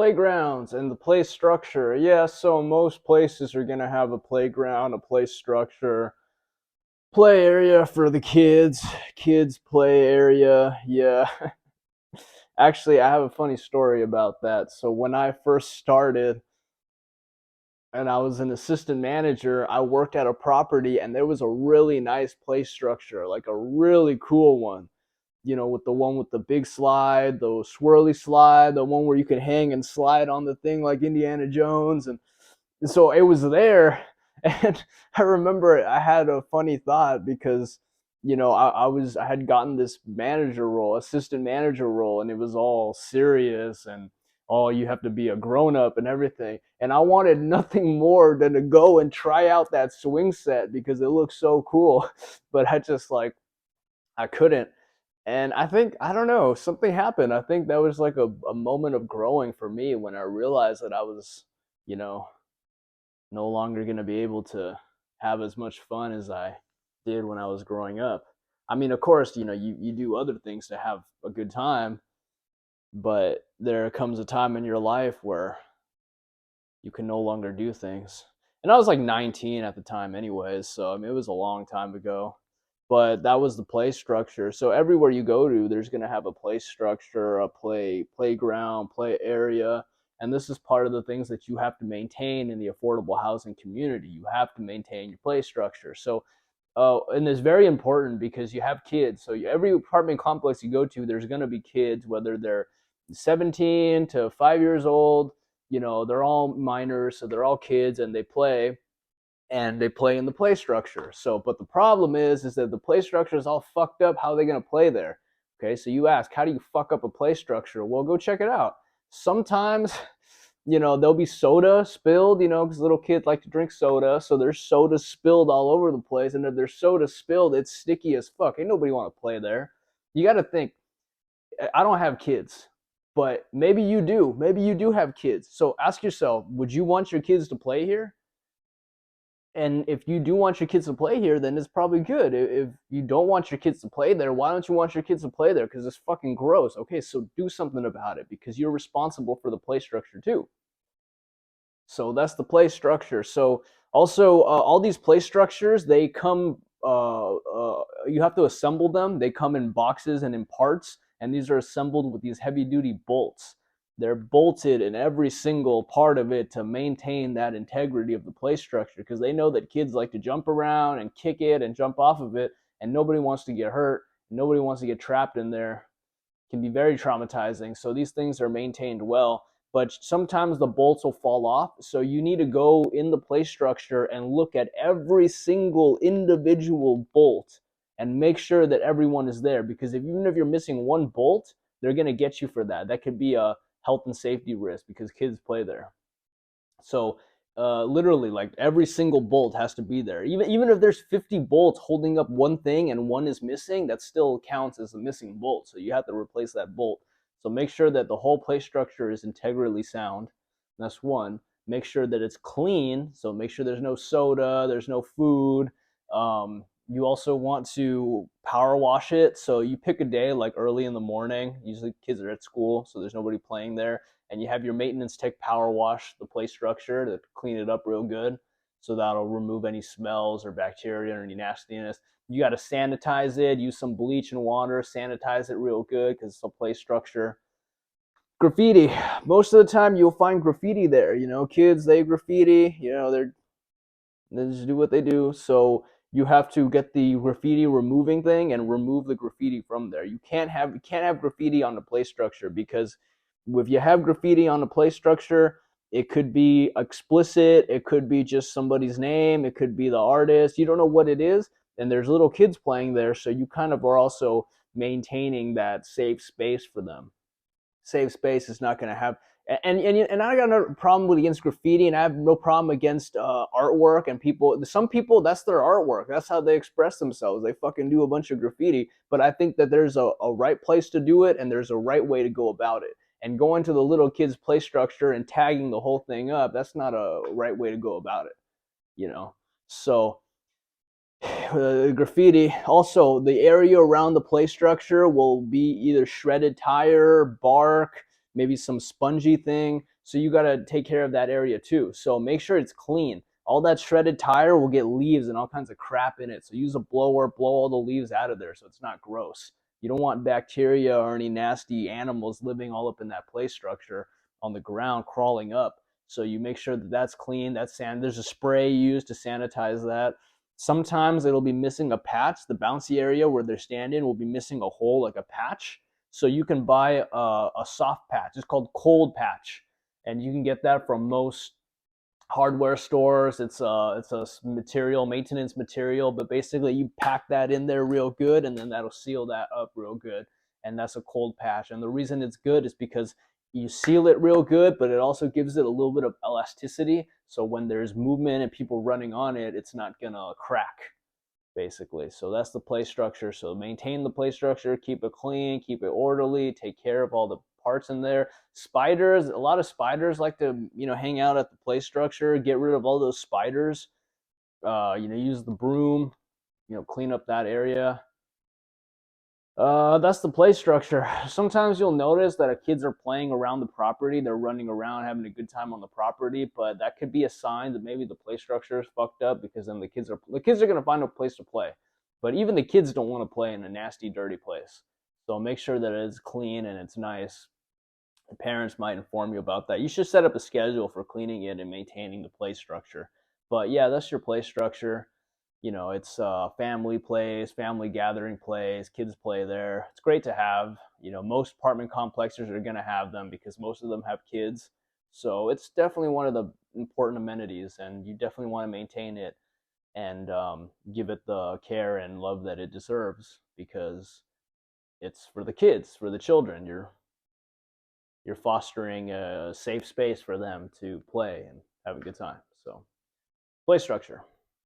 playgrounds and the play structure. Yeah, so most places are going to have a playground, a play structure, play area for the kids play area. Yeah. Actually, I have a funny story about that. So when I first started and I was an assistant manager, I worked at a property and there was a really nice play structure, like a really cool one. With the one with the big slide, the swirly slide, the one where you can hang and slide on the thing like Indiana Jones. And so it was there. And I remember I had a funny thought because, I had gotten this manager role, assistant manager role, and it was all serious and oh, you have to be a grown up and everything. And I wanted nothing more than to go and try out that swing set because it looked so cool. But I couldn't. And I think, I don't know, something happened. I think that was like a moment of growing for me when I realized that I was, you know, no longer going to be able to have as much fun as I did when I was growing up. I mean, of course, you do other things to have a good time, but there comes a time in your life where you can no longer do things. And I was like 19 at the time, anyways. So, I mean, it was a long time ago. But that was the play structure. So everywhere you go to, there's going to have a play structure, a playground, play area, and this is part of the things that you have to maintain in the affordable housing community. You have to maintain your play structure. So, and it's very important because you have kids. So every apartment complex you go to, there's going to be kids, whether they're 17 to 5 years old. They're all minors, so they're all kids, and they play in the play structure. So, but the problem is that the play structure is all fucked up. How are they going to play there? Okay, so you ask, how do you fuck up a play structure? Well, go check it out. Sometimes, there'll be soda spilled, because little kids like to drink soda. So there's soda spilled all over the place. And if there's soda spilled, it's sticky as fuck. Ain't nobody want to play there. You got to think, I don't have kids, but maybe you do. Maybe you do have kids. So ask yourself, would you want your kids to play here? And if you do want your kids to play here, then it's probably good. If you don't want your kids to play there, why don't you want your kids to play there? Because it's fucking gross. Okay, so do something about it because you're responsible for the play structure too. So that's the play structure. So also, all these play structures, they come. You have to assemble them. They come in boxes and in parts, and these are assembled with these heavy-duty bolts. They're bolted in every single part of it to maintain that integrity of the play structure because they know that kids like to jump around and kick it and jump off of it, and nobody wants to get hurt. Nobody wants to get trapped in there. It can be very traumatizing. So these things are maintained well, but sometimes the bolts will fall off. So you need to go in the play structure and look at every single individual bolt and make sure that everyone is there because even if you're missing one bolt, they're going to get you for that. That could be a health and safety risk because kids play there. So literally, like every single bolt has to be there. Even if there's 50 bolts holding up one thing and one is missing, that still counts as a missing bolt. So you have to replace that bolt. So make sure that the whole play structure is integrally sound. That's one. Make sure that it's clean. So make sure there's no soda, there's no food. You also want to power wash it. So you pick a day like early in the morning. Usually kids are at school, so there's nobody playing there. And you have your maintenance tech power wash the play structure to clean it up real good. So that'll remove any smells or bacteria or any nastiness. You got to sanitize it, use some bleach and water, sanitize it real good because it's a play structure. Graffiti. Most of the time you'll find graffiti there. Kids, they graffiti, they just do what they do. So you have to get the graffiti removing thing and remove the graffiti from there. You can't have graffiti on the play structure because if you have graffiti on the play structure, it could be explicit, it could be just somebody's name, it could be the artist. You don't know what it is, and there's little kids playing there, so you kind of are also maintaining that safe space for them. Safe space is not going to have and I got no problem against graffiti, and I have no problem against artwork and people. Some people, that's their artwork. That's how they express themselves. They fucking do a bunch of graffiti. But I think that there's a right place to do it, and there's a right way to go about it. And going to the little kids' play structure and tagging the whole thing up, that's not a right way to go about it. So graffiti. Also, the area around the play structure will be either shredded tire, bark, maybe some spongy thing. So you got to take care of that area too. So make sure it's clean. All that shredded tire will get leaves and all kinds of crap in it. So use a blower, blow all the leaves out of there so it's not gross. You don't want bacteria or any nasty animals living all up in that play structure on the ground crawling up. So you make sure that that's clean. That's sand. There's a spray used to sanitize that. Sometimes it'll be missing a patch. The bouncy area where they're standing will be missing a hole, like a patch. So you can buy a soft patch. It's called cold patch, and you can get that from most hardware stores. It's a material, maintenance material, but basically you pack that in there real good, and then that'll seal that up real good. And that's a cold patch. And the reason it's good is because you seal it real good, but it also gives it a little bit of elasticity. So when there's movement and people running on it, it's not gonna crack, basically. So that's the play structure. So maintain the play structure, keep it clean, keep it orderly, take care of all the parts in there. Spiders, a lot of spiders like to, hang out at the play structure. Get rid of all those spiders. Use the broom, clean up that area. That's the play structure. Sometimes you'll notice that if kids are playing around the property, they're running around having a good time on the property, but that could be a sign that maybe the play structure is fucked up, because then the kids are going to find a place to play. But even the kids don't want to play in a nasty, dirty place. So make sure that it's clean and it's nice. The parents might inform you about that. You should set up a schedule for cleaning it and maintaining the play structure. But yeah, that's your play structure. It's family plays, family gathering plays, kids play there. It's great to have. Most apartment complexes are going to have them because most of them have kids. So it's definitely one of the important amenities, and you definitely want to maintain it and give it the care and love that it deserves, because it's for the kids, for the children. You're fostering a safe space for them to play and have a good time. So, play structure.